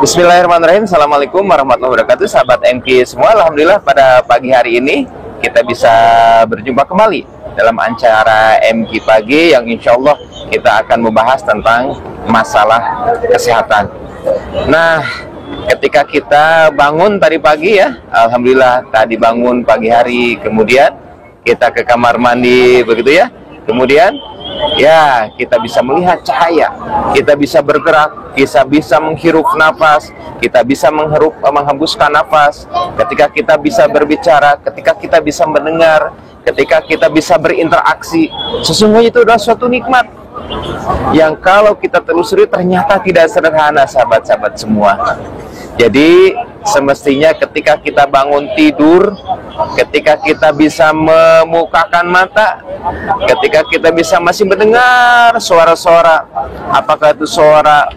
Bismillahirrahmanirrahim. Assalamualaikum warahmatullahi wabarakatuh. Sahabat MK semua, alhamdulillah pada pagi hari ini kita bisa berjumpa kembali dalam acara MK Pagi yang insya Allah kita akan membahas tentang masalah kesehatan. Nah, ketika kita bangun tadi pagi ya, alhamdulillah tadi bangun pagi hari, kemudian kita ke kamar mandi begitu ya, kemudian ya kita bisa melihat cahaya, kita bisa bergerak, kita bisa menghirup nafas, kita bisa menghembuskan nafas, ketika kita bisa berbicara, ketika kita bisa mendengar, ketika kita bisa berinteraksi. Sesungguhnya itu adalah suatu nikmat yang kalau kita telusuri ternyata tidak sederhana, sahabat-sahabat semua. Jadi semestinya ketika kita bangun tidur, ketika kita bisa membukakan mata, ketika kita bisa masih mendengar suara-suara, apakah itu suara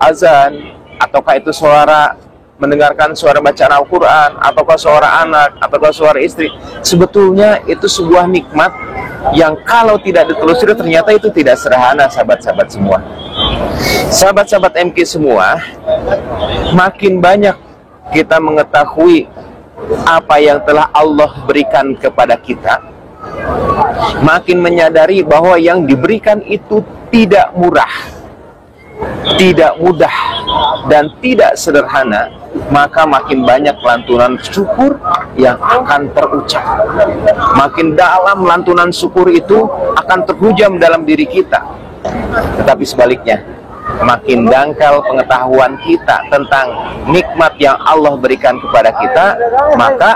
azan, ataukah itu suara mendengarkan suara bacaan Al-Quran, ataukah suara anak, ataukah suara istri, sebetulnya itu sebuah nikmat yang kalau tidak ditelusuri ternyata itu tidak sederhana, sahabat-sahabat semua. Sahabat-sahabat MK semua, makin banyak kita mengetahui apa yang telah Allah berikan kepada kita, makin menyadari bahwa yang diberikan itu tidak murah, tidak mudah, dan tidak sederhana, maka makin banyak lantunan syukur yang akan terucap. Makin dalam lantunan syukur itu akan terhujam dalam diri kita. Tetapi sebaliknya, makin dangkal pengetahuan kita tentang nikmat yang Allah berikan kepada kita, maka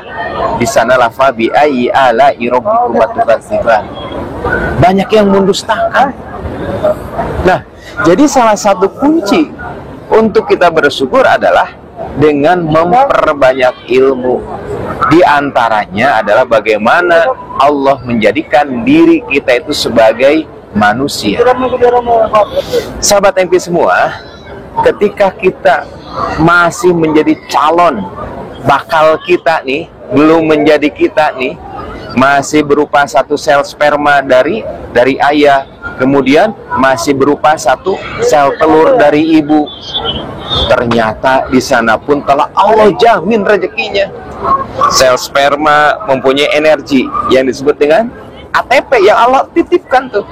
di sanalah fa bi ayyi ala'i rabbikum tukadziban. Banyak yang mendustakan. Nah, jadi salah satu kunci untuk kita bersyukur adalah dengan memperbanyak ilmu. Di antaranya adalah bagaimana Allah menjadikan diri kita itu sebagai manusia. Sahabat MP semua, ketika kita masih menjadi calon bakal kita nih, belum menjadi kita nih, masih berupa satu sel sperma dari ayah, kemudian masih berupa satu sel telur dari ibu. Ternyata di sana pun telah Allah jamin rezekinya. Sel sperma mempunyai energi yang disebut dengan ATP yang Allah titipkan tuh.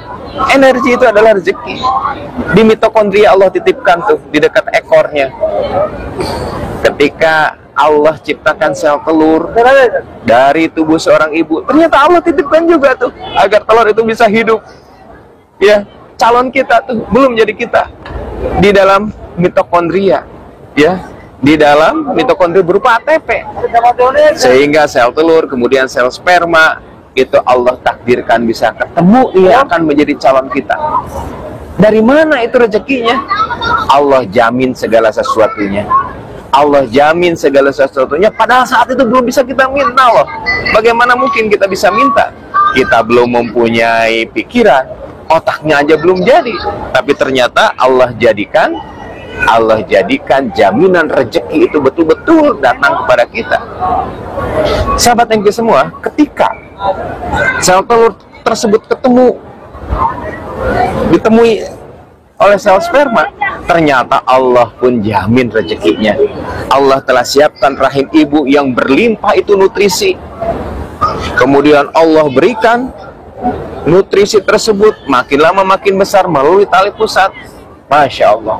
Energi itu adalah rezeki. Di mitokondria Allah titipkan tuh di dekat ekornya. Ketika Allah ciptakan sel telur dari tubuh seorang ibu, ternyata Allah titipkan juga tuh agar telur itu bisa hidup. Ya, calon kita tuh belum jadi kita di dalam mitokondria, ya, di dalam mitokondria berupa ATP, sehingga sel telur kemudian sel sperma itu Allah takdirkan bisa ketemu, ia akan menjadi calon kita. Dari mana itu rezekinya? Allah jamin segala sesuatunya. Allah jamin segala sesuatunya, padahal saat itu belum bisa kita minta loh. Bagaimana mungkin kita bisa minta? Kita belum mempunyai pikiran, otaknya aja belum jadi, tapi ternyata Allah jadikan jaminan rezeki itu betul-betul datang kepada kita. Sahabat MK semua, ketika sel telur tersebut ditemui oleh sel sperma, ternyata Allah pun jamin rezekinya. Allah telah siapkan rahim ibu yang berlimpah itu nutrisi. Kemudian Allah berikan nutrisi tersebut makin lama makin besar melalui tali pusat. Masya Allah.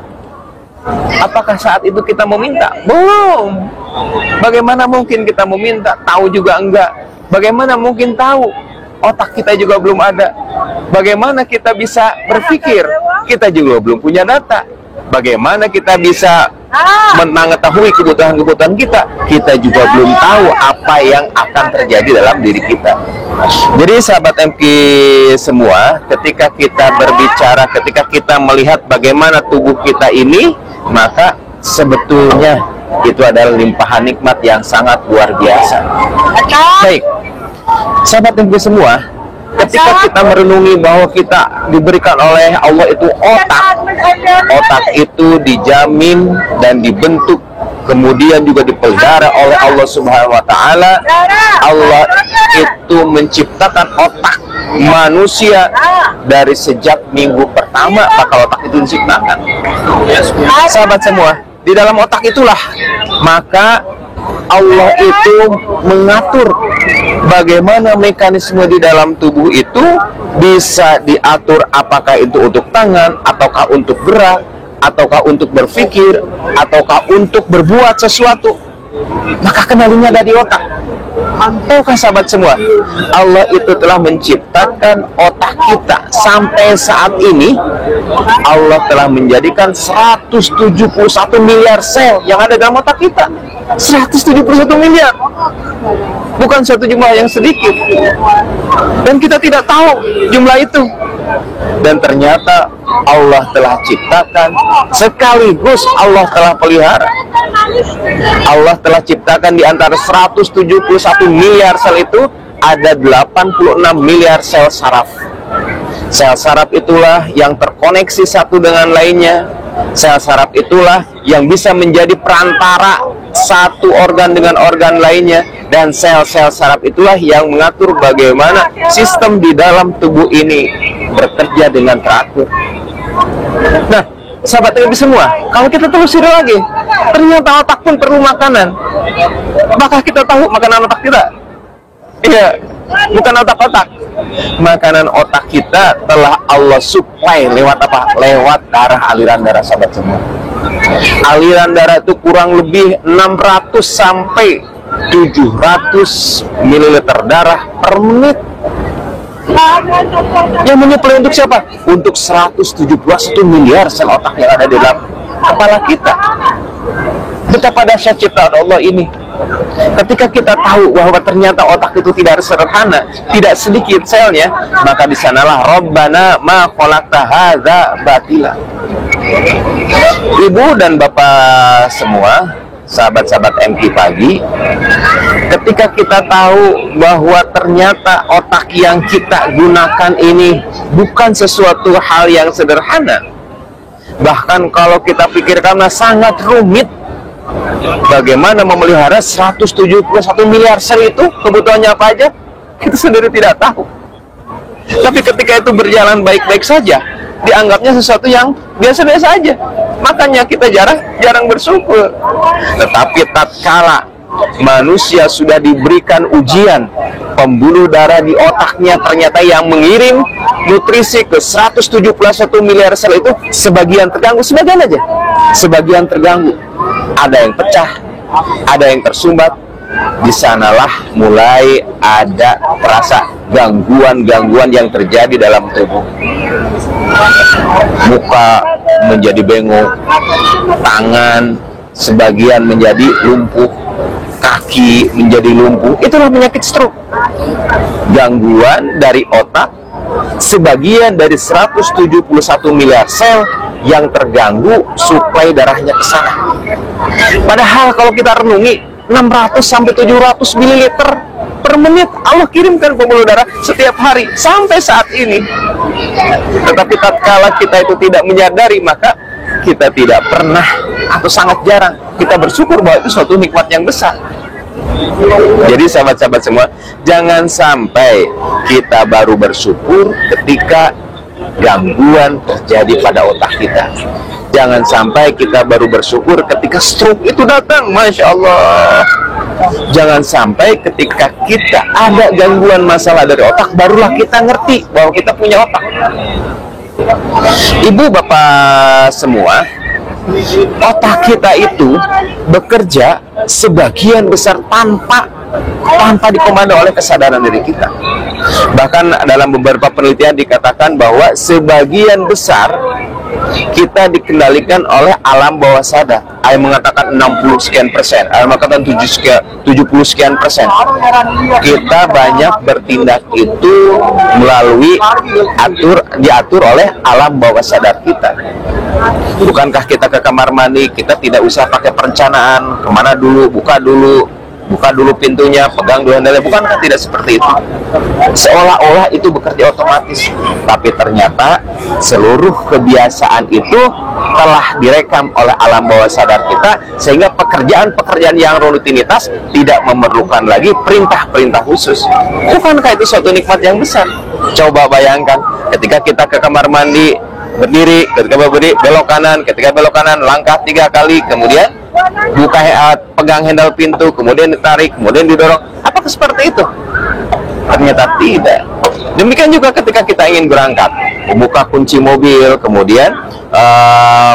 Apakah saat itu kita meminta? Belum. Bagaimana mungkin kita meminta? Tahu juga enggak. Bagaimana mungkin tahu? Otak kita juga belum ada. Bagaimana kita bisa berpikir? Kita juga belum punya data. Bagaimana kita bisa mengetahui kebutuhan-kebutuhan kita? Kita juga belum tahu apa yang akan terjadi dalam diri kita. Jadi sahabat MK semua, ketika kita berbicara, ketika kita melihat bagaimana tubuh kita ini, maka sebetulnya itu adalah limpahan nikmat yang sangat luar biasa. Baik, sahabat MK semua, ketika kita merenungi bahwa kita diberikan oleh Allah itu otak itu dijamin dan dibentuk, kemudian juga dipelihara oleh Allah Subhanahu wa Ta'ala. Allah itu menciptakan otak manusia dari sejak minggu pertama bakal otak itu diciptakan. Sahabat semua, di dalam otak itulah maka Allah itu mengatur bagaimana mekanisme di dalam tubuh itu bisa diatur, apakah itu untuk tangan, ataukah untuk gerak, ataukah untuk berpikir, ataukah untuk berbuat sesuatu. Maka kendalinya ada di otak. Tahukah sahabat semua, Allah itu telah menciptakan otak kita. Sampai saat ini Allah telah menjadikan 171 miliar sel yang ada dalam otak kita. 171 miliar. Bukan suatu jumlah yang sedikit. Dan kita tidak tahu jumlah itu. Dan ternyata Allah telah ciptakan, sekaligus Allah telah pelihara. Allah telah ciptakan di antara 171 miliar sel itu ada 86 miliar sel saraf. Sel saraf itulah yang terkoneksi satu dengan lainnya. Sel saraf itulah yang bisa menjadi perantara satu organ dengan organ lainnya. Dan sel-sel saraf itulah yang mengatur bagaimana sistem di dalam tubuh ini bekerja dengan teratur. Nah, sahabat MK semua, kalau kita telusuri lagi, ternyata otak pun perlu makanan. Apakah kita tahu makanan otak kita? Iya, bukan otak-otak. Makanan otak kita telah Allah supply lewat apa? Lewat darah, aliran darah, sahabat semua. Aliran darah itu kurang lebih 600 sampai 700 ml darah per menit. Yang menyuplai untuk siapa? Untuk 171 miliar sel otak yang ada di dalam kepala kita. Betapa dahsyat ciptaan Allah ini. Ketika kita tahu bahwa ternyata otak itu tidak sederhana, tidak sedikit selnya, maka di sanalah Rabbana ma khalaqta hadza batila. Ibu dan bapak semua, sahabat-sahabat MK Pagi, ketika kita tahu bahwa ternyata otak yang kita gunakan ini bukan sesuatu hal yang sederhana, bahkan kalau kita pikirkan sangat rumit, bagaimana memelihara 171 miliar sel itu, kebutuhannya apa aja, kita sendiri tidak tahu. Tapi ketika itu berjalan baik-baik saja, dianggapnya sesuatu yang biasa-biasa aja. Makanya kita jarang bersyukur. Tetapi tatkala manusia sudah diberikan ujian, pembuluh darah di otaknya ternyata yang mengirim nutrisi ke 171 miliar sel itu sebagian terganggu, sebagian aja. Sebagian terganggu. Ada yang pecah, ada yang tersumbat. Di sanalah mulai ada terasa gangguan-gangguan yang terjadi dalam tubuh. Muka menjadi bengong, tangan sebagian menjadi lumpuh, kaki menjadi lumpuh. Itulah penyakit stroke. Gangguan dari otak, sebagian dari 171 miliar sel yang terganggu suplai darahnya ke sana. Padahal kalau kita renungi, 600 sampai 700 ml per menit Allah kirimkan pembuluh darah setiap hari sampai saat ini. Tetapi tatkala kita itu tidak menyadari, maka kita tidak pernah atau sangat jarang kita bersyukur bahwa itu suatu nikmat yang besar. Jadi sahabat-sahabat semua, jangan sampai kita baru bersyukur ketika gangguan terjadi pada otak kita. Jangan sampai kita baru bersyukur ketika stroke itu datang, Masya Allah. Jangan sampai ketika kita ada gangguan masalah dari otak, barulah kita ngerti bahwa kita punya otak. Ibu bapak semua, otak kita itu bekerja sebagian besar tanpa dikomando oleh kesadaran diri kita. Bahkan dalam beberapa penelitian dikatakan bahwa sebagian besar kita dikendalikan oleh alam bawah sadar. Ada yang mengatakan 60 sekian persen, ada yang mengatakan 70 sekian persen. Kita banyak bertindak itu melalui diatur oleh alam bawah sadar kita. Bukankah kita ke kamar mandi, kita tidak usah pakai perencanaan, kemana dulu, buka dulu pintunya, pegang dulu handalnya. Bukankah tidak seperti itu? Seolah-olah itu bekerja otomatis. Tapi ternyata seluruh kebiasaan itu telah direkam oleh alam bawah sadar kita, sehingga pekerjaan-pekerjaan yang rutinitas tidak memerlukan lagi perintah-perintah khusus. Bukankah itu suatu nikmat yang besar? Coba bayangkan ketika kita ke kamar mandi, berdiri, ketika berdiri belok kanan, ketika belok kanan langkah 3 kali, kemudian buka pegang handle pintu, kemudian ditarik, kemudian didorong. Apakah seperti itu? Ternyata tidak. Demikian juga ketika kita ingin berangkat, membuka kunci mobil, kemudian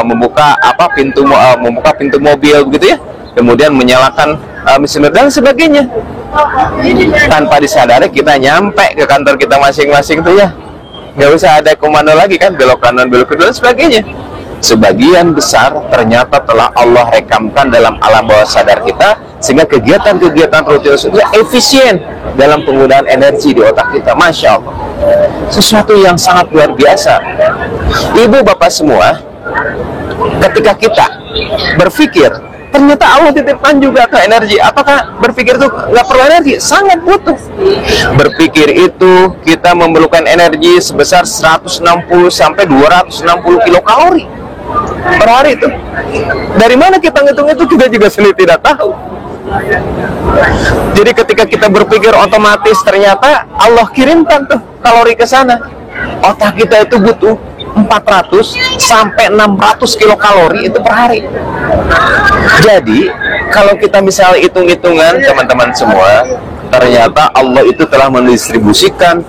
membuka pintu mobil begitu ya, kemudian menyalakan mesin dan sebagainya. Tanpa disadari kita nyampe ke kantor kita masing-masing tuh ya, nggak usah ada komando lagi kan, belok kanan, belok kiri dan sebagainya. Sebagian besar ternyata telah Allah rekamkan dalam alam bawah sadar kita, sehingga kegiatan-kegiatan rutin itu efisien dalam penggunaan energi di otak kita. Masya Allah, sesuatu yang sangat luar biasa. Ibu bapak semua, ketika kita berpikir, ternyata Allah titipkan juga ke energi. Apakah berpikir itu nggak perlu energi? Sangat butuh. Berpikir itu kita memerlukan energi sebesar 160 sampai 260 kilokalori per hari itu. Dari mana kita ngitung itu, kita juga sendiri tidak tahu. Jadi ketika kita berpikir, otomatis ternyata Allah kirimkan tuh kalori ke sana. Otak kita itu butuh 400 sampai 600 kilokalori itu per hari. Jadi kalau kita misalnya hitung-hitungan teman-teman semua, ternyata Allah itu telah mendistribusikan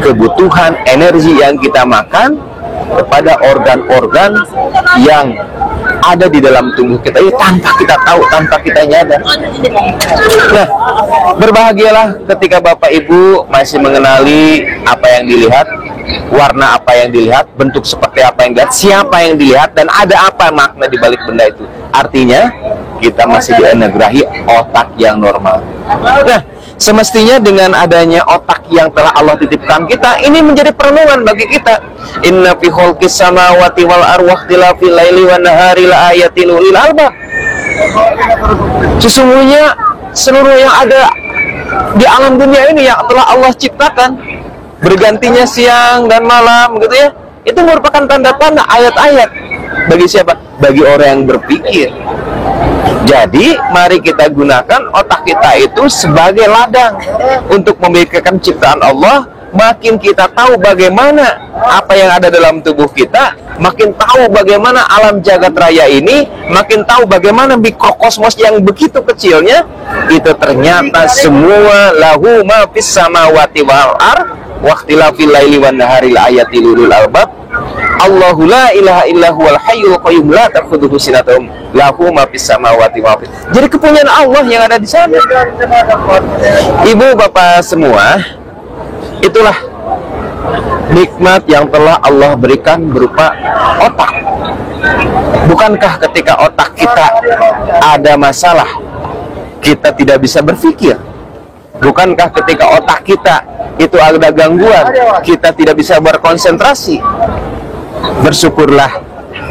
kebutuhan energi yang kita makan kepada organ-organ yang ada di dalam tubuh kita ini tanpa kita tahu, tanpa kita nyadar. Nah, berbahagialah ketika Bapak Ibu masih mengenali apa yang dilihat, warna apa yang dilihat, bentuk seperti apa yang dilihat, siapa yang dilihat, dan ada apa makna di balik benda itu. Artinya kita masih dianugerahi otak yang normal. Nah, semestinya dengan adanya otak yang telah Allah titipkan kita, ini menjadi perlindungan bagi kita. Inna fi khalqis samawati wal arwah tilafil laili wan nahari la ayatin ulil albab. Sesungguhnya seluruh yang ada di alam dunia ini yang telah Allah ciptakan, bergantinya siang dan malam gitu ya, itu merupakan tanda-tanda ayat-ayat. Bagi siapa? Bagi orang yang berpikir. Jadi mari kita gunakan otak kita itu sebagai ladang untuk memikirkan ciptaan Allah. Makin kita tahu bagaimana apa yang ada dalam tubuh kita, makin tahu bagaimana alam jagat raya ini, makin tahu bagaimana mikrokosmos yang begitu kecilnya, itu ternyata semua lahu ma fis samawati wal ardh wa ikhtilafil laili wan nahari la ayatil ulil albab. Allahu la ilaha illa huwal hayyul qayyum la ta'khudhuhu sinatun lahu ma fis samawati wa fil. Jadi kepunyaan Allah yang ada di sana. Ibu bapak semua, itulah nikmat yang telah Allah berikan berupa otak. Bukankah ketika otak kita ada masalah, kita tidak bisa berpikir? Bukankah ketika otak kita itu ada gangguan, kita tidak bisa berkonsentrasi? Bersyukurlah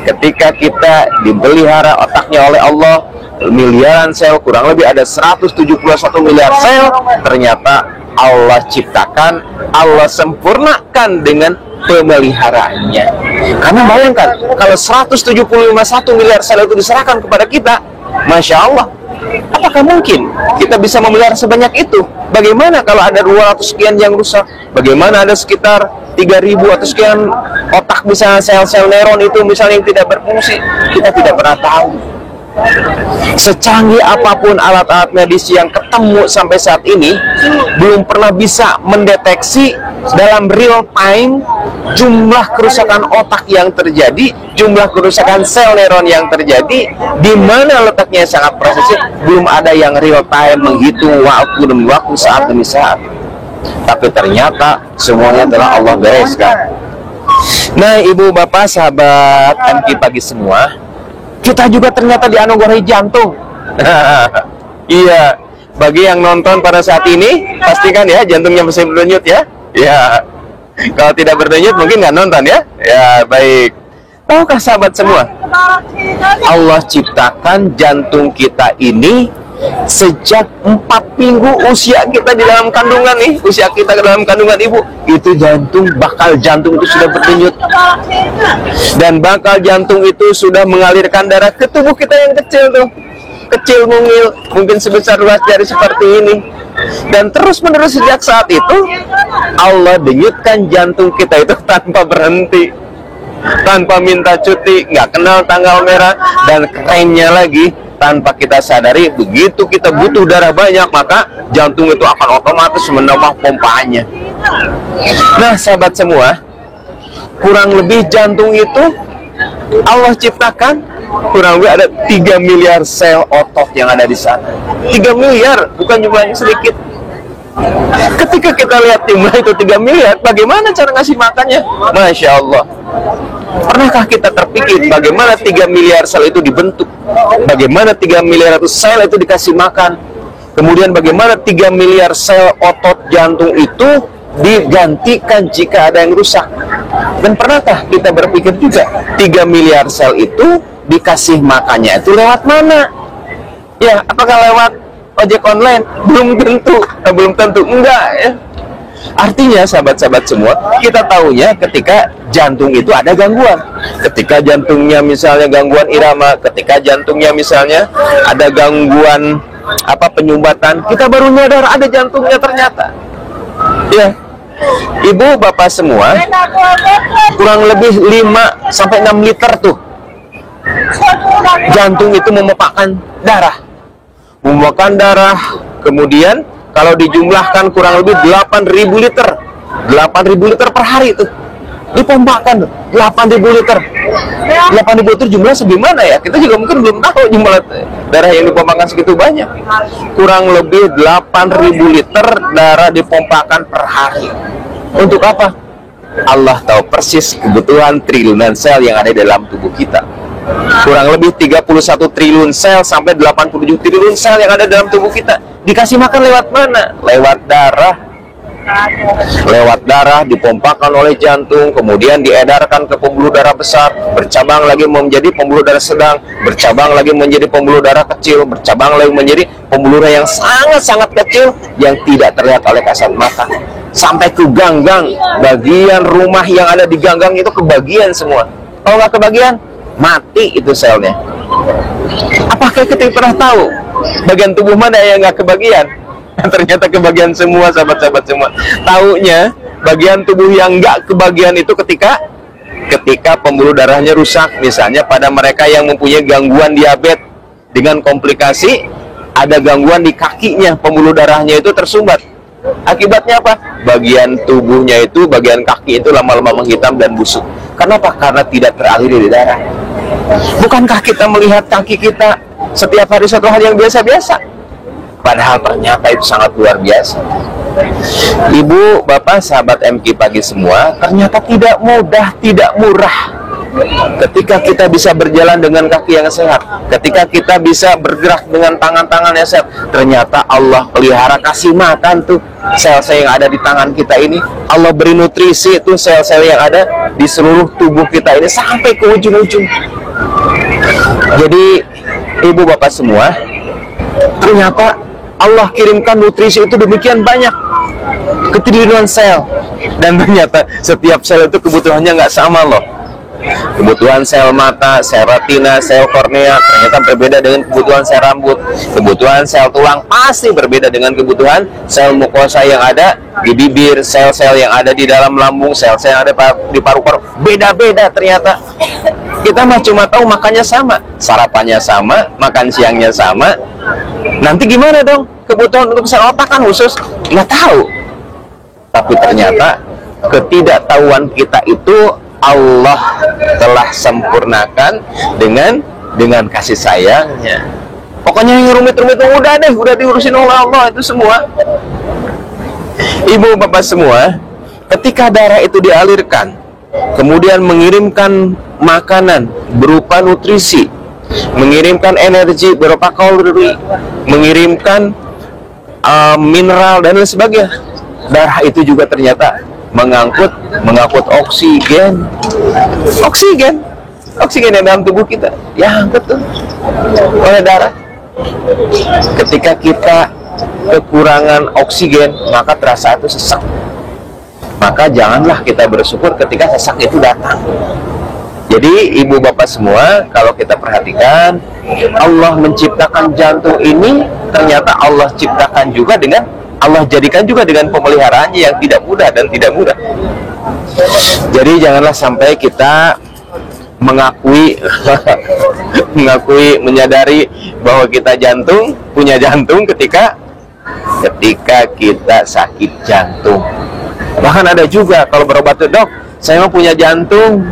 ketika kita dipelihara otaknya oleh Allah, miliaran sel, kurang lebih ada 171 miliar sel, ternyata Allah ciptakan, Allah sempurnakan dengan pemeliharaannya. Karena bayangkan, kalau 171 miliar sel itu diserahkan kepada kita, Masya Allah, apakah mungkin kita bisa memelihara sebanyak itu? Bagaimana kalau ada 200 sekian yang rusak? Bagaimana ada sekitar 3.000 atau sekian otak, misalnya sel-sel neuron itu misalnya yang tidak berfungsi? Kita tidak pernah tahu. Secanggih apapun alat-alat medis yang ketemu sampai saat ini, belum pernah bisa mendeteksi dalam real time jumlah kerusakan otak yang terjadi, jumlah kerusakan sel neuron yang terjadi, di mana letaknya sangat presisi. Belum ada yang real time menghitung waktu demi waktu, saat demi saat. Tapi ternyata semuanya telah Allah bereskan. Nah, ibu bapak sahabat MK Pagi semua, kita juga ternyata dianugerahi jantung. Iya, bagi yang nonton pada saat ini, pastikan ya jantungnya masih berdenyut ya. Ya, kalau tidak berdenyut mungkin nggak nonton ya. Ya, baik. Tahukah sahabat semua, Allah ciptakan jantung kita ini sejak 4 minggu usia kita di dalam kandungan nih, usia kita dalam kandungan ibu, itu bakal jantung itu sudah berdenyut, dan bakal jantung itu sudah mengalirkan darah ke tubuh kita yang kecil tuh, kecil mungil, mungkin sebesar ruas jari seperti ini, dan terus menerus sejak saat itu Allah denyutkan jantung kita itu tanpa berhenti. tanpa minta cuti, nggak kenal tanggal merah, dan kerennya lagi, tanpa kita sadari, begitu kita butuh darah banyak, maka jantung itu akan otomatis menambah pompanya. Nah, sahabat semua, kurang lebih jantung itu Allah ciptakan kurang lebih ada 3 miliar sel otot yang ada di sana. 3 miliar, bukan jumlahnya sedikit. Ketika kita lihat jumlah itu 3 miliar, bagaimana cara ngasih makannya? Masya Allah. Pernahkah kita terpikir bagaimana 3 miliar sel itu dibentuk? Bagaimana 3 miliar itu sel itu dikasih makan? Kemudian bagaimana 3 miliar sel otot jantung itu digantikan jika ada yang rusak? Dan pernahkah kita berpikir juga 3 miliar sel itu dikasih makannya itu lewat mana? Ya, apakah lewat ojek online? Belum tentu, enggak ya. Artinya sahabat-sahabat semua, kita tahunya ketika jantung itu ada gangguan. Ketika jantungnya misalnya gangguan irama, ketika jantungnya misalnya ada gangguan penyumbatan, kita baru nyadar ada jantungnya ternyata. Ya. Ibu bapak semua, kurang lebih 5 sampai 6 liter tuh jantung itu memumpahkan darah. Kemudian kalau dijumlahkan kurang lebih 8.000 liter 8.000 liter per hari itu dipompahkan. 8.000 liter jumlah segimana ya? Kita juga mungkin belum tahu jumlah darah yang dipompahkan segitu banyak. Kurang lebih 8.000 liter darah dipompahkan per hari. Untuk apa? Allah tahu persis kebutuhan triliunan sel yang ada di dalam tubuh kita. Kurang lebih 31 triliun sel sampai 87 triliun sel yang ada dalam tubuh kita. Dikasih makan lewat mana? Lewat darah dipompakan oleh jantung, kemudian diedarkan ke pembuluh darah besar, bercabang lagi menjadi pembuluh darah sedang, bercabang lagi menjadi pembuluh darah kecil, bercabang lagi menjadi pembuluh darah yang sangat-sangat kecil yang tidak terlihat oleh kasat mata, sampai ke ganggang. Bagian rumah yang ada di ganggang itu kebagian semua. Kalau nggak kebagian, mati itu selnya. Apakah kita pernah tahu bagian tubuh mana yang nggak kebagian? Ternyata kebagian semua, sahabat-sahabat semua. Taunya bagian tubuh yang nggak kebagian itu ketika pembuluh darahnya rusak. Misalnya pada mereka yang mempunyai gangguan diabetes dengan komplikasi, ada gangguan di kakinya, pembuluh darahnya itu tersumbat. Akibatnya apa? Bagian tubuhnya itu, bagian kaki itu lama-lama menghitam dan busuk. Kenapa? Karena tidak teraliri di darah. Bukankah kita melihat kaki kita setiap hari suatu hal yang biasa-biasa? Padahal ternyata itu sangat luar biasa. Ibu, bapak, sahabat MK Pagi semua, ternyata tidak mudah, tidak murah ketika kita bisa berjalan dengan kaki yang sehat, ketika kita bisa bergerak dengan tangan-tangan yang sehat. Ternyata Allah pelihara, kasih makan tuh sel-sel yang ada di tangan kita ini. Allah beri nutrisi itu sel-sel yang ada di seluruh tubuh kita ini sampai ke ujung-ujung. Jadi ibu bapak semua, ternyata Allah kirimkan nutrisi itu demikian banyak ke triliunan sel. Dan ternyata setiap sel itu kebutuhannya nggak sama loh. Kebutuhan sel mata, sel retina, sel kornea ternyata berbeda dengan kebutuhan sel rambut. Kebutuhan sel tulang pasti berbeda dengan kebutuhan sel mukosa yang ada di bibir, sel-sel yang ada di dalam lambung, sel-sel yang ada di paru-paru. Beda-beda ternyata. Kita mah cuma tahu makannya sama, sarapannya sama, makan siangnya sama. Nanti gimana dong? Kebutuhan untuk sel otak kan khusus, nggak tahu. Tapi ternyata ketidaktahuan kita itu Allah telah sempurnakan dengan kasih sayangnya. Pokoknya yang rumit-rumit udah deh, udah diurusin oleh Allah itu semua. Ibu bapak semua, ketika darah itu dialirkan, kemudian mengirimkan makanan berupa nutrisi, mengirimkan energi berupa kalori, mengirimkan mineral dan lain sebagainya. Darah itu juga ternyata mengangkut oksigen yang dalam tubuh kita, ya angkut tuh oleh darah. Ketika kita kekurangan oksigen, maka terasa itu sesak. Maka janganlah kita bersyukur ketika sesak itu datang. Jadi ibu bapak semua, kalau kita perhatikan, Allah menciptakan jantung ini, ternyata Allah ciptakan juga Allah jadikan juga dengan pemeliharaannya yang tidak mudah dan tidak mudah. Jadi janganlah sampai kita mengakui menyadari bahwa kita punya jantung ketika kita sakit jantung. Bahkan ada juga kalau berobat tuh, dok, saya mah punya jantung.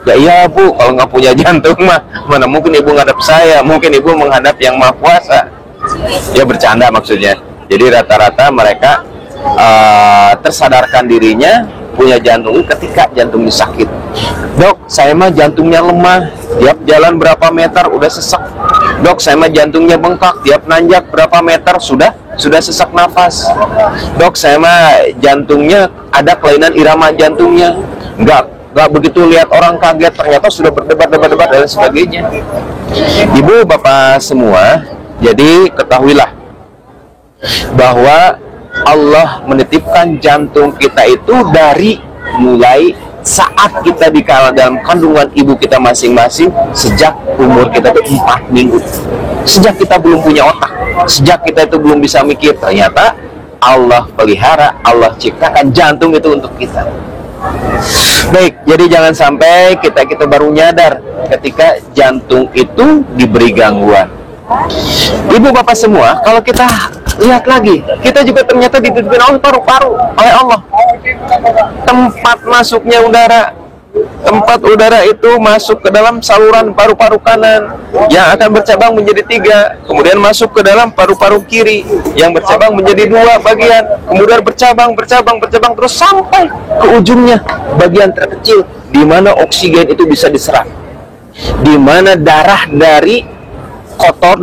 Ya iya bu, kalau nggak punya jantung mah mana mungkin ibu ngadap saya, mungkin ibu menghadap yang maha kuasa. Ya bercanda maksudnya. Jadi rata-rata mereka tersadarkan dirinya punya jantung ketika jantungnya sakit. Dok, saya mah jantungnya lemah, tiap jalan berapa meter udah sesek. Dok, saya mah jantungnya bengkak, tiap nanjak berapa meter sudah sesak nafas. Dok, saya mah jantungnya ada kelainan irama jantungnya. Nggak begitu lihat orang kaget, ternyata sudah berdebar-debar dan sebagainya. Ibu bapak semua, jadi ketahuilah bahwa Allah menitipkan jantung kita itu dari mulai saat kita dikala dalam kandungan ibu kita masing-masing, sejak umur kita itu 4 minggu. Sejak kita belum punya otak, sejak kita itu belum bisa mikir, ternyata Allah pelihara, Allah ciptakan jantung itu untuk kita. Baik, jadi jangan sampai kita baru nyadar ketika jantung itu diberi gangguan. Ibu bapak semua, kalau kita lihat lagi, kita juga ternyata dititipin oleh paru-paru oleh Allah. Tempat masuknya udara, tempat udara itu masuk ke dalam saluran paru-paru kanan yang akan bercabang menjadi 3, kemudian masuk ke dalam paru-paru kiri yang bercabang menjadi 2 bagian, kemudian bercabang terus sampai ke ujungnya bagian terkecil di mana oksigen itu bisa diserap, di mana darah kotor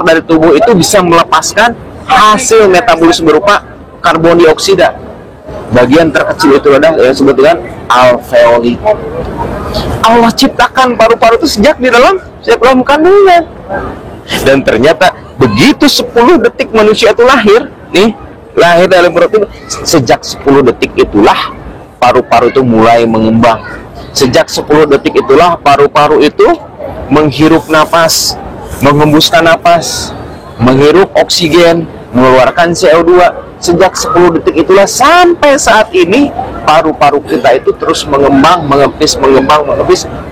dari tubuh itu bisa melepaskan hasil metabolisme berupa karbon dioksida. Bagian terkecil itu adalah yang disebut dengan alveoli. Allah ciptakan paru-paru itu sejak dalam kandungan. Dan ternyata begitu 10 detik manusia itu lahir dalam perut itu, sejak 10 detik itulah paru-paru itu mulai mengembang. Sejak 10 detik itulah paru-paru itu menghirup napas, mengembuskan napas, menghirup oksigen, mengeluarkan CO2. Sejak 10 detik itulah sampai saat ini paru-paru kita itu terus mengembang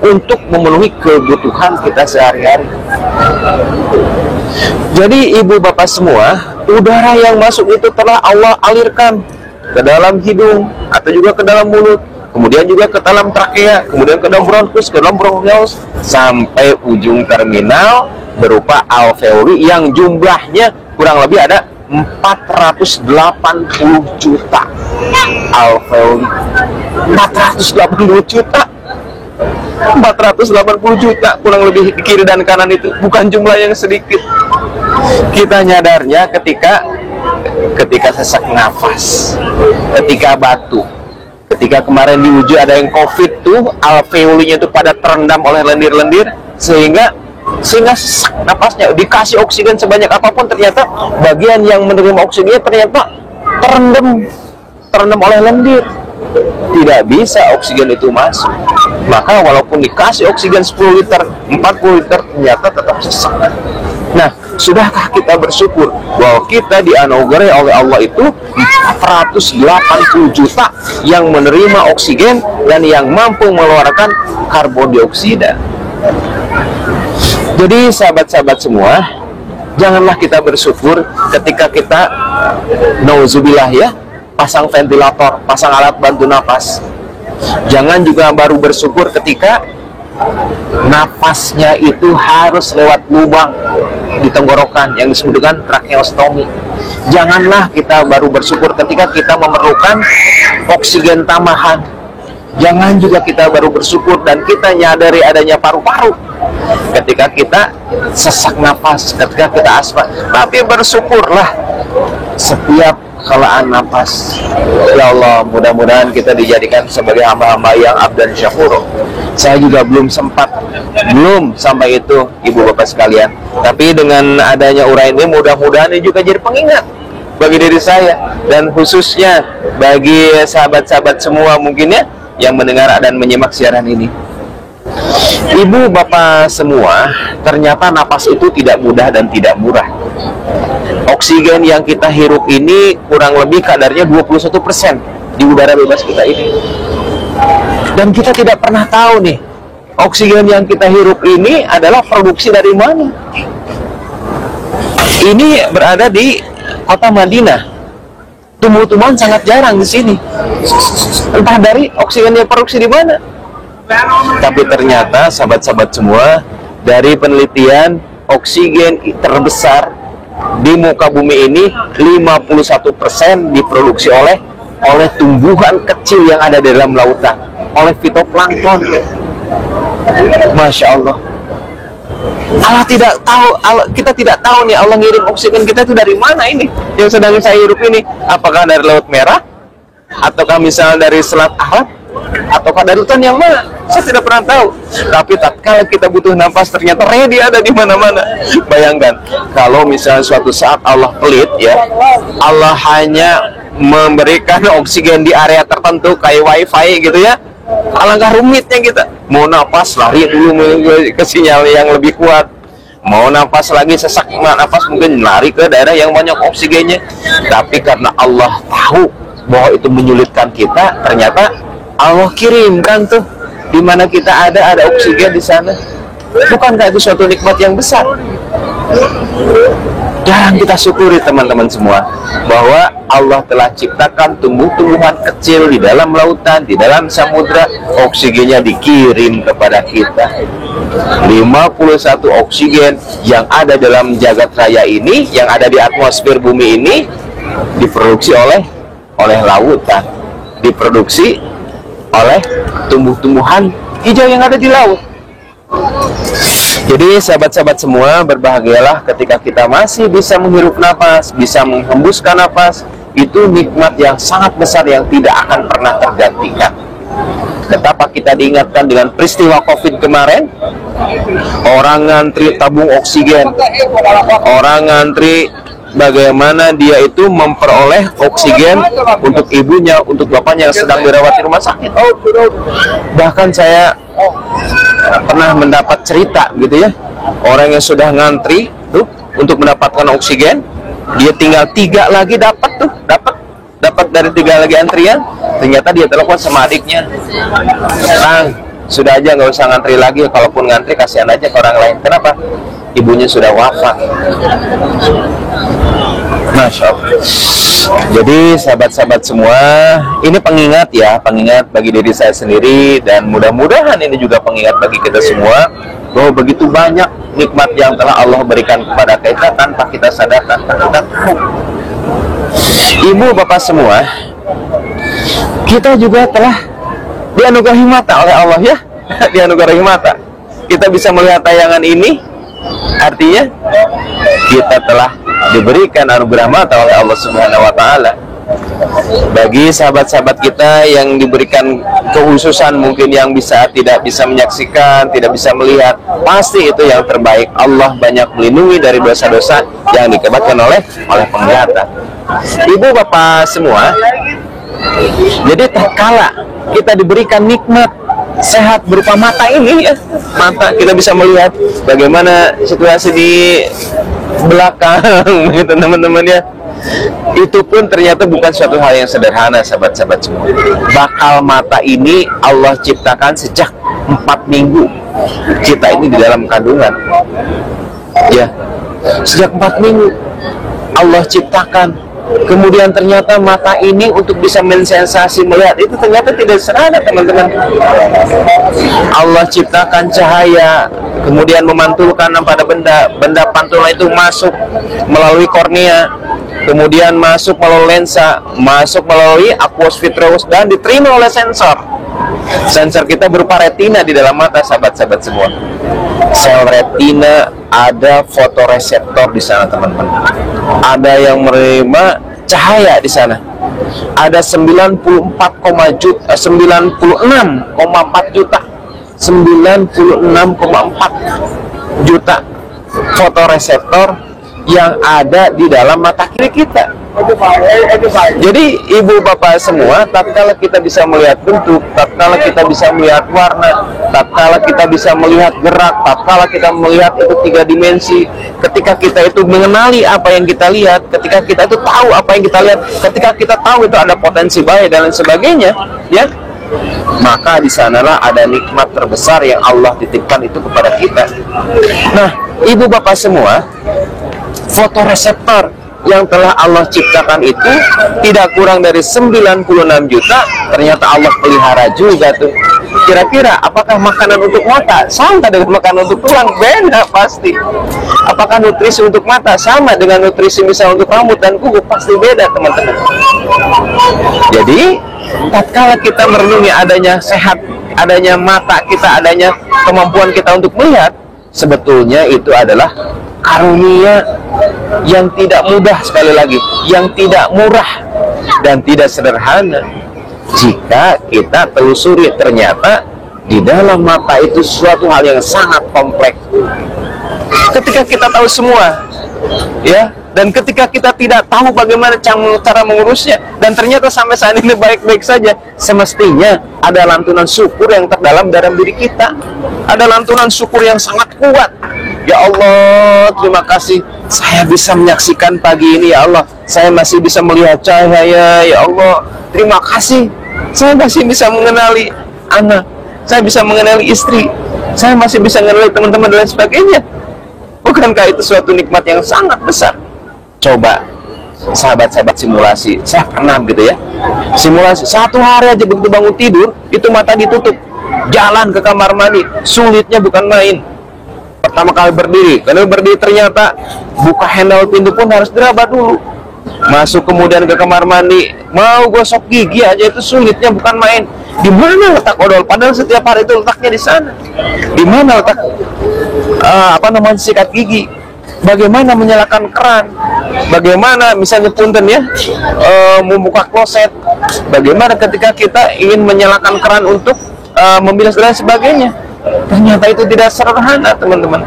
untuk memenuhi kebutuhan kita sehari-hari. Jadi ibu bapak semua, udara yang masuk itu telah Allah alirkan ke dalam hidung atau juga ke dalam mulut, kemudian juga ke dalam trakea, kemudian ke dalam bronkus, ke dalam bronkiolus, sampai ujung terminal berupa alveoli yang jumlahnya kurang lebih ada 480 juta alveoli. 480 juta kurang lebih di kiri dan kanan itu bukan jumlah yang sedikit. Kita nyadarnya ketika sesak nafas, ketika batuk, ketika kemarin di Uju ada yang COVID tuh alveolinya itu pada terendam oleh lendir-lendir sehingga sesak napasnya, dikasih oksigen sebanyak apapun, ternyata bagian yang menerima oksigen ternyata terendam oleh lendir, tidak bisa oksigen itu masuk. Maka walaupun dikasih oksigen 10 liter, 40 liter, ternyata tetap sesak. Nah, sudahkah kita bersyukur bahwa kita dianugerahi oleh Allah itu 480 juta yang menerima oksigen dan yang mampu mengeluarkan karbon dioksida? Jadi sahabat-sahabat semua, janganlah kita bersyukur ketika kita nauzubillah ya, pasang ventilator, pasang alat bantu napas. Jangan juga baru bersyukur ketika napasnya itu harus lewat lubang di tenggorokan yang disebut dengan tracheostomi. Janganlah kita baru bersyukur ketika kita memerlukan oksigen tambahan. Jangan juga kita baru bersyukur dan kita nyadari adanya paru-paru ketika kita sesak nafas, ketika kita asma. Tapi bersyukurlah setiap helaan nafas. Ya Allah, mudah-mudahan kita dijadikan sebagai hamba-hamba yang abdan syakur. Saya juga belum sampai itu ibu bapak sekalian. Tapi dengan adanya uraian ini, mudah-mudahan ini juga jadi pengingat bagi diri saya dan khususnya bagi sahabat-sahabat semua mungkin ya yang mendengar dan menyimak siaran ini. Ibu bapak semua, ternyata napas itu tidak mudah dan tidak murah. Oksigen yang kita hirup ini kurang lebih kadarnya 21% di udara bebas kita ini. Dan kita tidak pernah tahu nih, Oksigen yang kita hirup ini adalah produksi dari mana? Ini berada di kota Madinah. Tumbuh-tumbuhan sangat jarang di sini. Entah dari oksigen yang produksi di mana. Tapi ternyata sahabat-sahabat semua, dari penelitian, oksigen terbesar di muka bumi ini 51% diproduksi oleh tumbuhan kecil yang ada di dalam lautan, oleh fitoplankton. Masya Allah. Kita tidak tahu nih Allah ngirim oksigen kita itu dari mana ini yang sedang saya hirup ini. Apakah dari Laut Merah, ataukah misalnya dari Selat Arab, ataukah dari hutan yang mana? Saya tidak pernah tahu. Tapi tatkala kita butuh nafas, ternyata dia ada di mana-mana. Bayangkan kalau misalnya suatu saat Allah pelit, ya, Allah hanya memberikan oksigen di area tertentu kayak wifi gitu ya. Alangkah rumitnya kita. Mau nafas lari dulu ke sinyal yang lebih kuat. Mau nafas lagi sesak nafas mungkin lari ke daerah yang banyak oksigennya. Tapi karena Allah tahu bahwa itu menyulitkan kita, ternyata Allah kirimkan tuh di mana kita ada oksigen di sana. Bukankah itu suatu nikmat yang besar? Jarang kita syukuri teman-teman semua bahwa Allah telah ciptakan tumbuh-tumbuhan kecil di dalam lautan, di dalam samudra, oksigennya dikirim kepada kita. 51 oksigen yang ada dalam jagat raya ini, yang ada di atmosfer bumi ini, diproduksi oleh lautan, diproduksi oleh tumbuh-tumbuhan hijau yang ada di laut. Jadi sahabat-sahabat semua, berbahagialah ketika kita masih bisa menghirup nafas, bisa menghembuskan nafas. Itu nikmat yang sangat besar yang tidak akan pernah tergantikan. Betapa kita diingatkan dengan peristiwa COVID kemarin, orang ngantri tabung oksigen, orang ngantri bagaimana dia itu memperoleh oksigen untuk ibunya, untuk bapaknya yang sedang dirawat di rumah sakit. Bahkan saya pernah mendapat cerita gitu ya, orang yang sudah ngantri tuh untuk mendapatkan oksigen, dia tinggal 3 lagi dapat dari 3 lagi antrian. Ternyata dia telepon sama adiknya, "Bang, sudah aja nggak usah ngantri lagi, kalaupun ngantri kasihan aja ke orang lain." Kenapa? Ibunya sudah wafat. Masya Allah. Jadi sahabat-sahabat semua, ini pengingat ya, pengingat bagi diri saya sendiri, dan mudah-mudahan ini juga pengingat bagi kita semua bahwa begitu banyak nikmat yang telah Allah berikan kepada kita tanpa kita sadar, tanpa kita tahu. Ibu bapak semua, kita juga telah dianugerahi mata oleh Allah ya. Dianugerahi mata. Kita bisa melihat tayangan ini, artinya kita telah diberikan anugerah mata oleh Allah Subhanahu wa Ta'ala. Bagi sahabat-sahabat kita yang diberikan kehususan, mungkin yang tidak bisa menyaksikan, tidak bisa melihat, pasti itu yang terbaik. Allah banyak melindungi dari dosa-dosa yang dikebatkan oleh penglihatan. Ibu bapak semua, jadi tatkala kita diberikan nikmat sehat berupa mata ini ya, mata kita bisa melihat bagaimana situasi di belakang gitu teman-teman ya. Itu pun ternyata bukan suatu hal yang sederhana sahabat-sahabat semua. Bakal mata ini Allah ciptakan sejak 4 minggu kita ini di dalam kandungan ya, sejak 4 minggu Allah ciptakan. Kemudian ternyata mata ini untuk bisa mensensasi melihat itu ternyata tidak sederhana teman-teman. Allah ciptakan cahaya, kemudian memantulkan pada benda pantulan itu masuk melalui kornea, kemudian masuk melalui lensa, masuk melalui aqueous vitreous, dan diterima oleh sensor. Sensor kita berupa retina di dalam mata sahabat-sahabat semua. Sel retina ada fotoreseptor di sana teman-teman. Ada yang menerima cahaya di sana. Ada 96,4 juta fotoreseptor yang ada di dalam mata kiri kita. Jadi ibu bapak semua, tatkala kita bisa melihat bentuk, tatkala kita bisa melihat warna, tatkala kita bisa melihat gerak, tatkala kita melihat itu 3 dimensi, ketika kita itu mengenali apa yang kita lihat, ketika kita itu tahu apa yang kita lihat, ketika kita tahu itu ada potensi bahaya dan lain sebagainya, ya, maka di sanalah ada nikmat terbesar yang Allah titipkan itu kepada kita. Nah, ibu bapak semua, fotoreseptor yang telah Allah ciptakan itu tidak kurang dari 96 juta, ternyata Allah pelihara juga tuh. Kira-kira apakah makanan untuk mata sama dengan makanan untuk tulang? Beda pasti. Apakah nutrisi untuk mata sama dengan nutrisi misalnya untuk rambut dan kuku? Pasti beda, teman-teman. Jadi tatkala kita merenungi adanya sehat, adanya mata kita, adanya kemampuan kita untuk melihat, sebetulnya itu adalah karunia yang tidak mudah, sekali lagi, yang tidak murah dan tidak sederhana. Jika kita telusuri, ternyata di dalam mata itu suatu hal yang sangat kompleks. Ketika kita tahu semua, ya, dan ketika kita tidak tahu bagaimana cara mengurusnya, dan ternyata sampai saat ini baik-baik saja, semestinya ada lantunan syukur yang terdalam dalam diri kita. Ada lantunan syukur yang sangat kuat. Ya Allah, terima kasih saya bisa menyaksikan pagi ini, ya Allah. Saya masih bisa melihat cahaya, ya Allah. Terima kasih, saya masih bisa mengenali anak, saya bisa mengenali istri, saya masih bisa mengenali teman-teman dan lain sebagainya. Bukankah itu suatu nikmat yang sangat besar? Coba sahabat-sahabat simulasi, saya pernah gitu ya, simulasi 1 hari aja begitu bangun tidur, itu mata ditutup, jalan ke kamar mandi, sulitnya bukan main. Pertama kali berdiri, kalau berdiri ternyata buka handle pintu pun harus diraba dulu. Masuk kemudian ke kamar mandi, mau gosok gigi aja itu sulitnya bukan main. Di mana letak odol? Padahal setiap hari itu letaknya di sana. Di mana letak sikat gigi? Bagaimana menyalakan keran? Bagaimana misalnya punten ya, membuka kloset? Bagaimana ketika kita ingin menyalakan keran untuk membilas dan sebagainya? Ternyata itu tidak sederhana, teman-teman.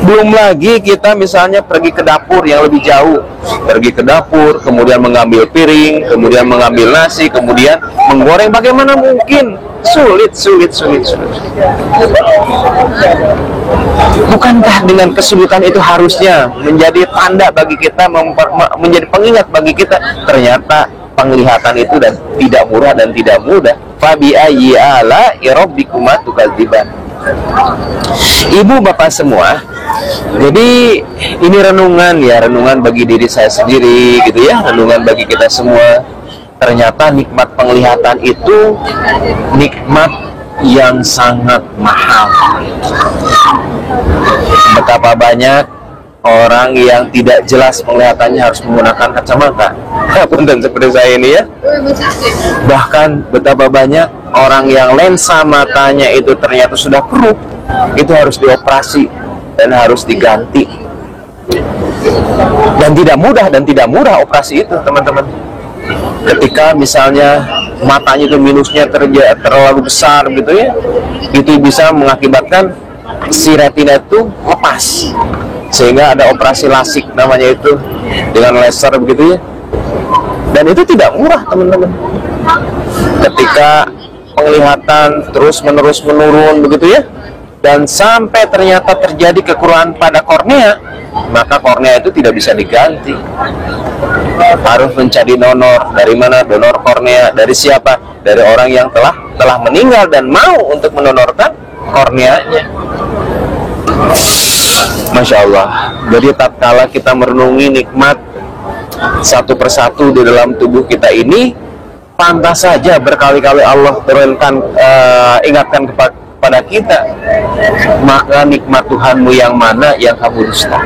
Belum lagi kita misalnya pergi ke dapur yang lebih jauh, pergi ke dapur, kemudian mengambil piring, kemudian mengambil nasi, kemudian menggoreng. Bagaimana mungkin? Sulit. Bukankah dengan kesulitan itu harusnya menjadi tanda bagi kita, menjadi pengingat bagi kita, ternyata penglihatan itu dan tidak murah dan tidak mudah. Fabi ayyi ala'i rabbikuma tukadziban. Ibu bapak semua, jadi ini renungan ya, renungan bagi diri saya sendiri gitu ya, renungan bagi kita semua. Ternyata nikmat penglihatan itu nikmat yang sangat mahal. Betapa banyak orang yang tidak jelas penglihatannya harus menggunakan kacamata. Punten seperti saya ini ya. Bahkan betapa banyak orang yang lensa matanya itu ternyata sudah keruh, itu harus dioperasi dan harus diganti. Dan tidak mudah dan tidak murah operasi itu, teman-teman. Ketika misalnya matanya itu minusnya terlalu besar gitu ya, itu bisa mengakibatkan si retina itu lepas, sehingga ada operasi lasik namanya itu, dengan laser begitu ya. Dan itu tidak murah, teman-teman. Ketika penglihatan terus-menerus menurun begitu ya, dan sampai ternyata terjadi kekurangan pada kornea, maka kornea itu tidak bisa diganti, harus mencari donor. Dari mana donor kornea? Dari siapa? Dari orang yang telah meninggal dan mau untuk mendonorkan korneanya. Masya Allah. Jadi tatkala kita merenungi nikmat satu persatu di dalam tubuh kita ini, pantas saja berkali-kali Allah turunkan, ingatkan kepada kita, maka nikmat Tuhanmu yang mana yang kamu dustakan.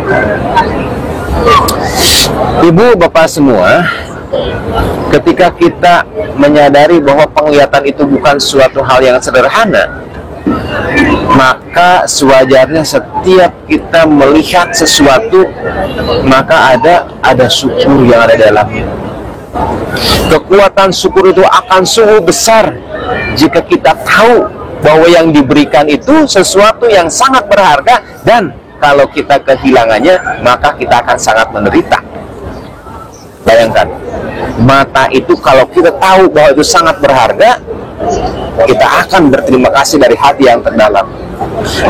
Ibu bapak semua, ketika kita menyadari bahwa penglihatan itu bukan suatu hal yang sederhana, maka sewajarnya setiap kita melihat sesuatu, maka ada syukur yang ada dalamnya. Kekuatan syukur itu akan sungguh besar jika kita tahu bahwa yang diberikan itu sesuatu yang sangat berharga, dan kalau kita kehilangannya, maka kita akan sangat menderita. Bayangkan, mata itu kalau kita tahu bahwa itu sangat berharga, kita akan berterima kasih dari hati yang terdalam.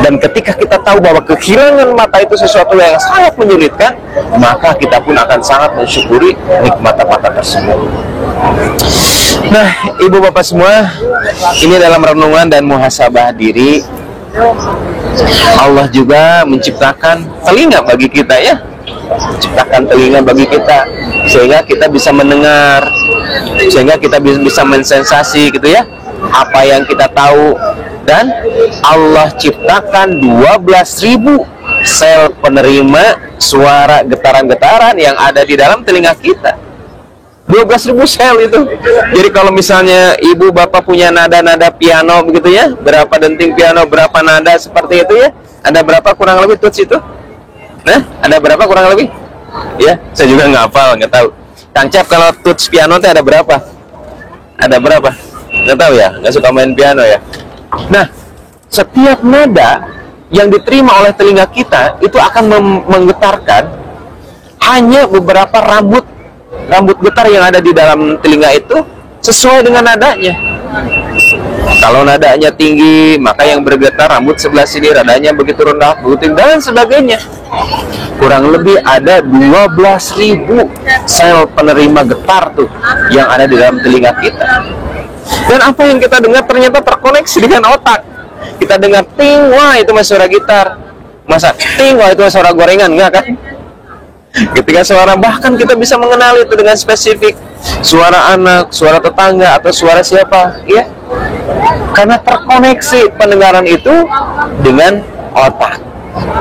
Dan ketika kita tahu bahwa kehilangan mata itu sesuatu yang sangat menyulitkan, maka kita pun akan sangat mensyukuri nikmat mata tersebut. Nah, ibu bapak semua, ini dalam renungan dan muhasabah diri, Allah juga menciptakan telinga bagi kita ya, menciptakan telinga bagi kita sehingga kita bisa mendengar, sehingga kita bisa mensensasi gitu ya apa yang kita tahu. Dan Allah ciptakan 12.000 sel penerima suara getaran-getaran yang ada di dalam telinga kita. 12.000 sel itu. Jadi kalau misalnya ibu bapak punya nada-nada piano begitu ya, berapa denting piano, berapa nada seperti itu ya, ada berapa kurang lebih tuts itu? Nah, ada berapa kurang lebih? Ya, saya juga nggak hafal, nggak tahu. Kang Cep, kalau tuts piano itu ada berapa? Ada berapa? Nggak tahu ya, nggak suka main piano ya. Nah, setiap nada yang diterima oleh telinga kita itu akan menggetarkan hanya beberapa rambut getar yang ada di dalam telinga itu sesuai dengan nadanya. Kalau nadanya tinggi, maka yang bergetar rambut sebelah sini, nadanya begitu rendah, begitu dan sebagainya. Kurang lebih ada 12.000 sel penerima getar tuh yang ada di dalam telinga kita. Dan apa yang kita dengar ternyata terkoneksi dengan otak. Kita dengar ting, wah itu mas suara gitar. Masa ting, wah itu mas suara gorengan, enggak kan? Ketika suara, bahkan kita bisa mengenali itu dengan spesifik. Suara anak, suara tetangga, atau suara siapa, ya. Karena terkoneksi pendengaran itu dengan otak.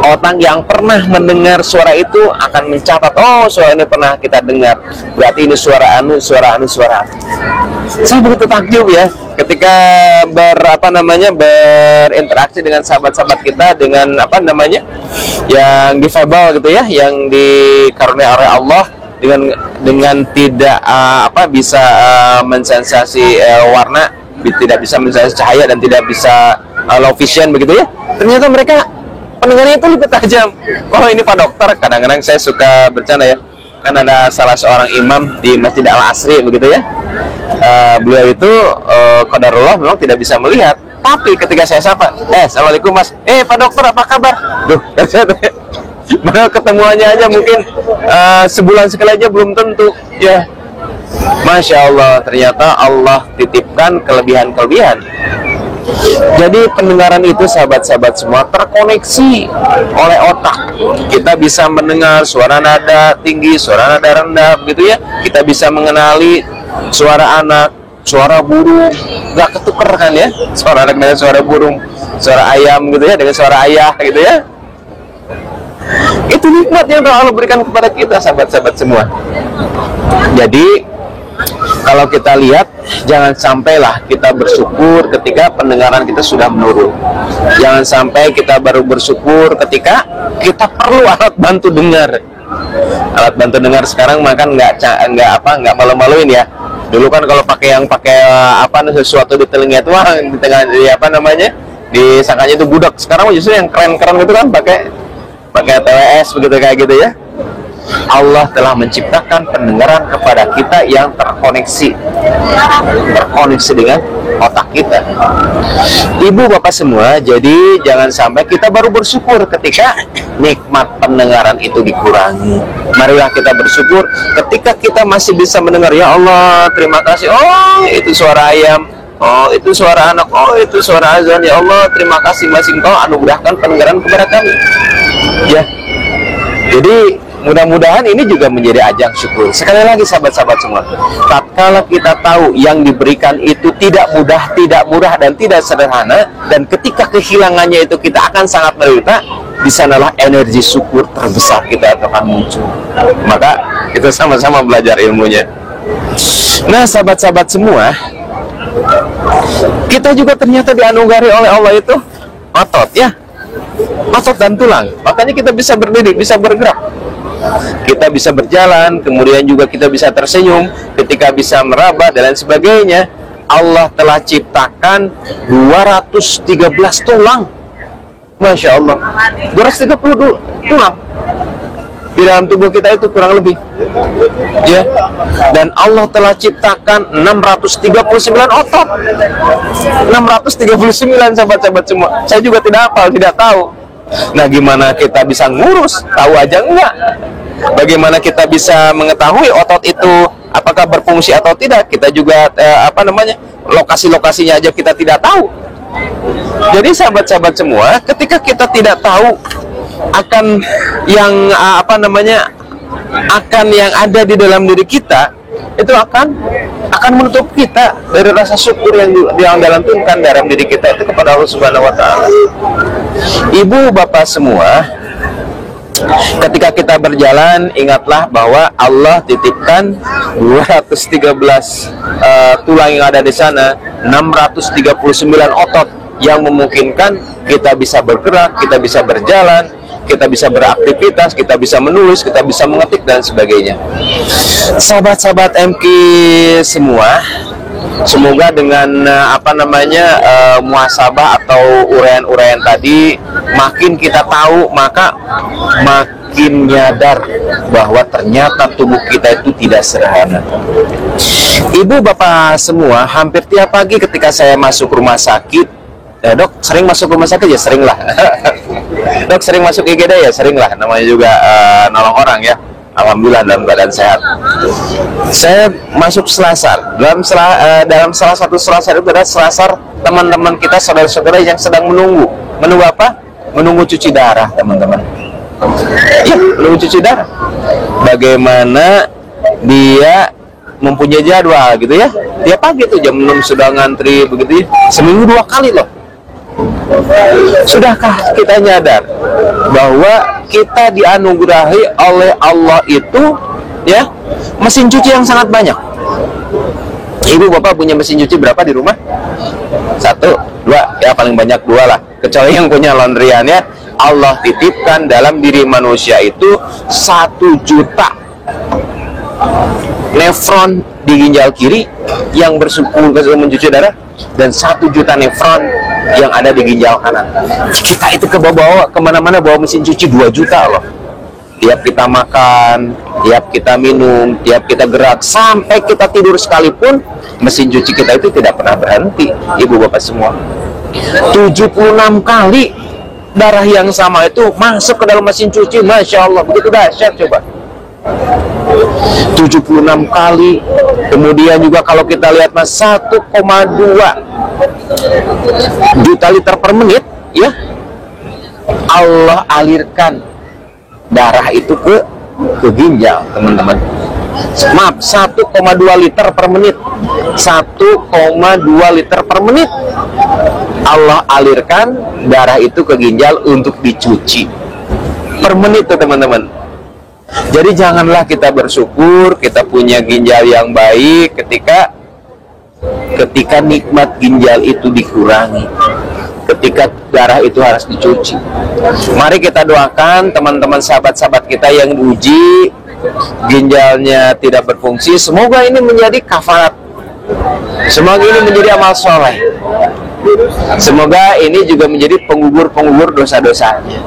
Otak yang pernah mendengar suara itu akan mencatat, oh suara ini pernah kita dengar, berarti ini suara anu, suara anu, suara anu. Saya begitu takjub ya ketika berinteraksi dengan sahabat-sahabat kita dengan yang difabel gitu ya, yang dikaruniai oleh Allah dengan tidak bisa mensensasi warna, tidak bisa mensensasi cahaya dan tidak bisa low vision begitu ya. Ternyata mereka pendengarnya itu lebih tajam. Oh ini Pak Dokter, kadang-kadang saya suka bercanda ya, kan ada salah seorang imam di Masjid Al-Asri begitu ya. Beliau itu qadarullah memang tidak bisa melihat, tapi ketika saya sapa, assalamualaikum mas, Pak Dokter apa kabar? Duh, padahal ketemuannya aja mungkin sebulan sekali aja belum tentu ya. Masya Allah, ternyata Allah titipkan kelebihan-kelebihan. Jadi pendengaran itu sahabat-sahabat semua terkoneksi oleh otak. Kita bisa mendengar suara nada tinggi, suara nada rendah gitu ya. Kita bisa mengenali suara anak, suara burung, nggak ketuker kan ya, suara anak dengan suara burung, suara ayam gitu ya dengan suara ayah gitu ya. Itu nikmat yang Allah berikan kepada kita sahabat-sahabat semua. Jadi kalau kita lihat, jangan sampailah kita bersyukur ketika pendengaran kita sudah menurun. Jangan sampai kita baru bersyukur ketika kita perlu alat bantu dengar. Alat bantu dengar sekarang makan nggak malu-maluin ya. Dulu kan kalau pakai sesuatu di telinga itu di tengah disangkanya itu budak. Sekarang justru yang keren-keren gitu kan pakai TWS begitu kayak gitu ya. Allah telah menciptakan pendengaran kepada kita yang terkoneksi dengan otak kita. Ibu bapak semua, jadi jangan sampai kita baru bersyukur ketika nikmat pendengaran itu dikurangi. Marilah kita bersyukur ketika kita masih bisa mendengar. Ya Allah, terima kasih. Oh, itu suara ayam. Oh, itu suara anak. Oh, itu suara azan. Ya Allah, terima kasih masih Engkau anugerahkan pendengaran kepada kami. Ya. Jadi mudah-mudahan ini juga menjadi ajang syukur. Sekali lagi sahabat-sahabat semua, tatkala kita tahu yang diberikan itu tidak mudah dan tidak sederhana, dan ketika kehilangannya itu kita akan sangat menderita, di sanalah energi syukur terbesar kita akan muncul. Maka kita sama-sama belajar ilmunya. Nah sahabat-sahabat semua, kita juga ternyata dianugerahi oleh Allah itu otot ya, otot dan tulang. Makanya kita bisa berdiri, bisa bergerak, kita bisa berjalan, kemudian juga kita bisa tersenyum, ketika bisa meraba dan lain sebagainya. Allah telah ciptakan 213 tulang. Masya Allah, 230 tulang di dalam tubuh kita itu kurang lebih ya. Dan Allah telah ciptakan 639 otot. 639 sahabat-sahabat semua. Saya juga tidak hafal, tidak tahu. Nah gimana kita bisa ngurus? Tahu aja enggak. Bagaimana kita bisa mengetahui otot itu apakah berfungsi atau tidak, kita juga lokasi-lokasinya aja kita tidak tahu. Jadi sahabat-sahabat semua, ketika kita tidak tahu akan yang akan yang ada di dalam diri kita, itu akan menutup kita dari rasa syukur yang dalamkan dalam diri kita itu kepada Allah Subhanahu wa taala. Ibu bapak semua, ketika kita berjalan, ingatlah bahwa Allah titipkan 213 tulang yang ada di sana, 639 otot yang memungkinkan kita bisa bergerak, kita bisa berjalan, kita bisa beraktivitas, kita bisa menulis, kita bisa mengetik dan sebagainya. Sahabat-sahabat MK semua, semoga dengan muhasabah atau uraian-uraian tadi, makin kita tahu, maka makin nyadar bahwa ternyata tubuh kita itu tidak sederhana. Ibu bapak semua, hampir tiap pagi ketika saya masuk rumah sakit, dok sering masuk rumah sakit ya, sering lah. Dok sering masuk IGD ya, sering lah. Namanya juga nolong orang ya. Alhamdulillah dalam keadaan sehat. Saya masuk selasar. Dalam salah satu selasar itu adalah selasar teman-teman kita, saudara-saudara yang sedang menunggu. Menunggu apa? Menunggu cuci darah, teman-teman. Ya, menunggu cuci darah. Bagaimana dia mempunyai jadwal gitu ya. Tiap pagi tuh jam 6 sudah ngantri begitu ya. Seminggu 2 kali loh. Sudahkah kita nyadar bahwa kita dianugerahi oleh Allah itu ya mesin cuci yang sangat banyak? Ibu bapak punya mesin cuci berapa di rumah? 1, 2, ya paling banyak 2 lah, kecuali yang punya laundryan ya. Allah titipkan dalam diri manusia itu 1 juta nefron di ginjal kiri yang bersuku mencuci darah, dan 1 juta nefron yang ada di ginjal kanan. Kita itu kebawa kemana-mana bawa mesin cuci 2 juta loh. Tiap kita makan, tiap kita minum, tiap kita gerak, sampai kita tidur sekalipun, mesin cuci kita itu tidak pernah berhenti. Ibu bapak semua, 76 kali darah yang sama itu masuk ke dalam mesin cuci. Masya Allah, begitu dahsyat. Coba 76 kali. Kemudian juga kalau kita lihat mas, 1,2 juta liter per menit ya, Allah alirkan darah itu ke ginjal, teman-teman. Maaf, 1,2 liter per menit. 1,2 liter per menit Allah alirkan darah itu ke ginjal untuk dicuci per menit tuh, teman-teman. Jadi janganlah kita bersyukur kita punya ginjal yang baik ketika nikmat ginjal itu dikurangi, ketika darah itu harus dicuci. Mari kita doakan teman-teman sahabat-sahabat kita yang diuji ginjalnya tidak berfungsi, semoga ini menjadi kafarat, semoga ini menjadi amal soleh, semoga ini juga menjadi penggugur dosa-dosanya.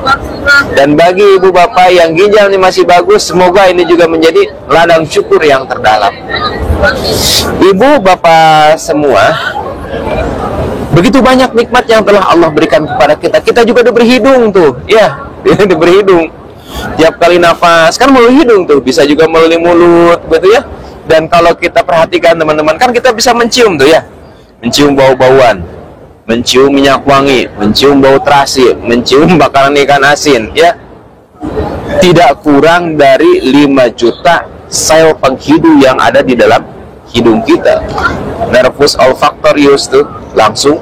Dan bagi ibu bapak yang ginjalnya masih bagus, semoga ini juga menjadi ladang syukur yang terdalam. Ibu bapak semua, begitu banyak nikmat yang telah Allah berikan kepada kita. Kita juga diberi hidung tuh, ya, diberi hidung. Tiap kali nafas kan melalui hidung tuh, bisa juga melalui mulut, betul ya. Dan kalau kita perhatikan teman-teman, kan kita bisa mencium tuh ya, mencium bau-bauan, mencium minyak wangi, mencium bau terasi, mencium bakaran ikan asin ya. Tidak kurang dari 5 juta sel penghidu yang ada di dalam hidung kita. Nervus olfactorius tuh langsung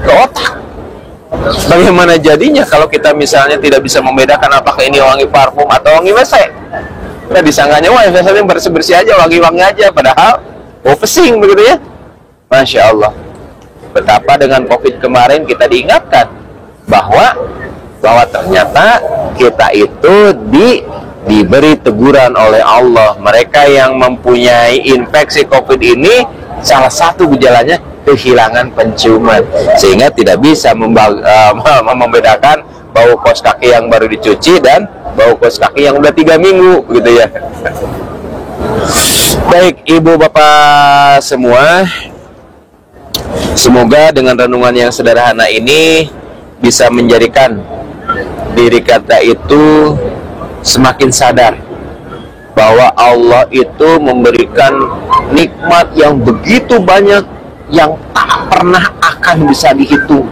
ke otak. Bagaimana jadinya kalau kita misalnya tidak bisa membedakan apakah ini wangi parfum atau wangi WC? Nah, disangkanya wah biasanya bersih-bersih aja, wangi-wangi aja, padahal pesing begitu ya. Masya Allah. Betapa dengan COVID kemarin kita diingatkan bahwa ternyata kita itu diberi teguran oleh Allah. Mereka yang mempunyai infeksi COVID ini, salah satu gejalanya kehilangan penciuman, sehingga tidak bisa membedakan bau kaos kaki yang baru dicuci dan bau kaos kaki yang udah 3 minggu gitu ya. Baik ibu bapak semua, semoga dengan renungan yang sederhana ini bisa menjadikan diri kita itu semakin sadar bahwa Allah itu memberikan nikmat yang begitu banyak yang tak pernah akan bisa dihitung.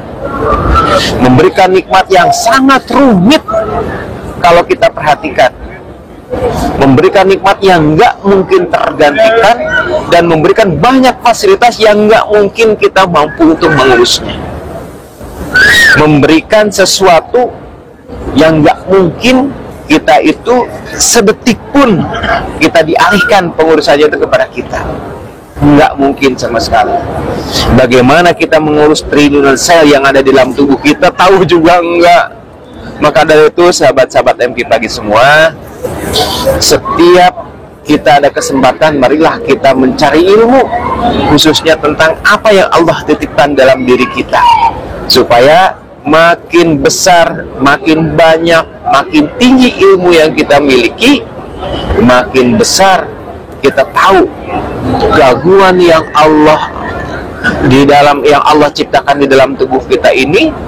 Memberikan nikmat yang sangat rumit kalau kita perhatikan. Memberikan nikmat yang nggak mungkin tergantikan, dan memberikan banyak fasilitas yang nggak mungkin kita mampu untuk mengurusnya. Memberikan sesuatu yang nggak mungkin kita itu sedetik pun kita dialihkan pengurusannya itu kepada kita. Nggak mungkin sama sekali. Bagaimana kita mengurus triliunan sel yang ada di dalam tubuh kita, tahu juga enggak. Maka dari itu, sahabat-sahabat MK Pagi semua, setiap kita ada kesempatan, marilah kita mencari ilmu, khususnya tentang apa yang Allah titipkan dalam diri kita, supaya makin besar, makin banyak, makin tinggi ilmu yang kita miliki, makin besar kita tahu gangguan yang Allah ciptakan di dalam tubuh kita ini.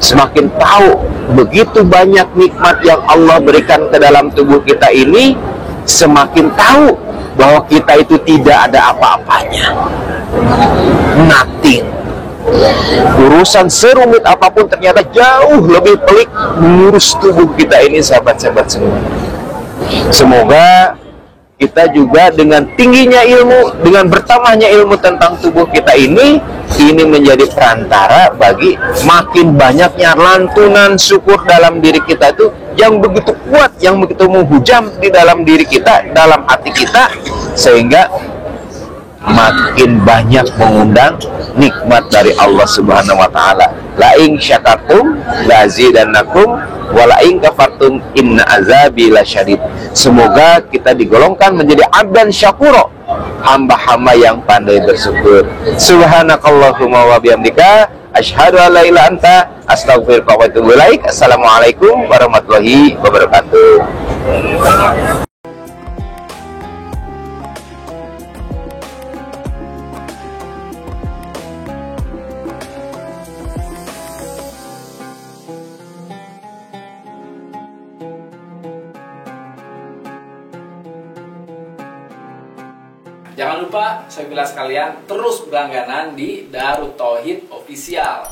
Semakin tahu begitu banyak nikmat yang Allah berikan ke dalam tubuh kita ini, semakin tahu bahwa kita itu tidak ada apa-apanya, nothing. Urusan serumit apapun ternyata jauh lebih pelik mengurus tubuh kita ini, sahabat-sahabat semua. Semoga kita juga dengan tingginya ilmu, dengan bertambahnya ilmu tentang tubuh kita ini menjadi perantara bagi makin banyaknya lantunan syukur dalam diri kita itu yang begitu kuat, yang begitu menghujam di dalam diri kita, dalam hati kita, sehingga makin banyak mengundang nikmat dari Allah Subhanahu wa taala. La in syakartum la azidannakum wa la in kafartum inna azabi lasyadid. Semoga kita digolongkan menjadi abdan syakuro, hamba-hamba yang pandai bersyukur. Subhanakallahumma wa bihamdika asyhadu an la ilaha anta astaghfiruka wa atubu ilaik. Assalamualaikum warahmatullahi wabarakatuh. Jangan lupa, saya bilang sekalian, terus berlangganan di Darut Tauhid Official.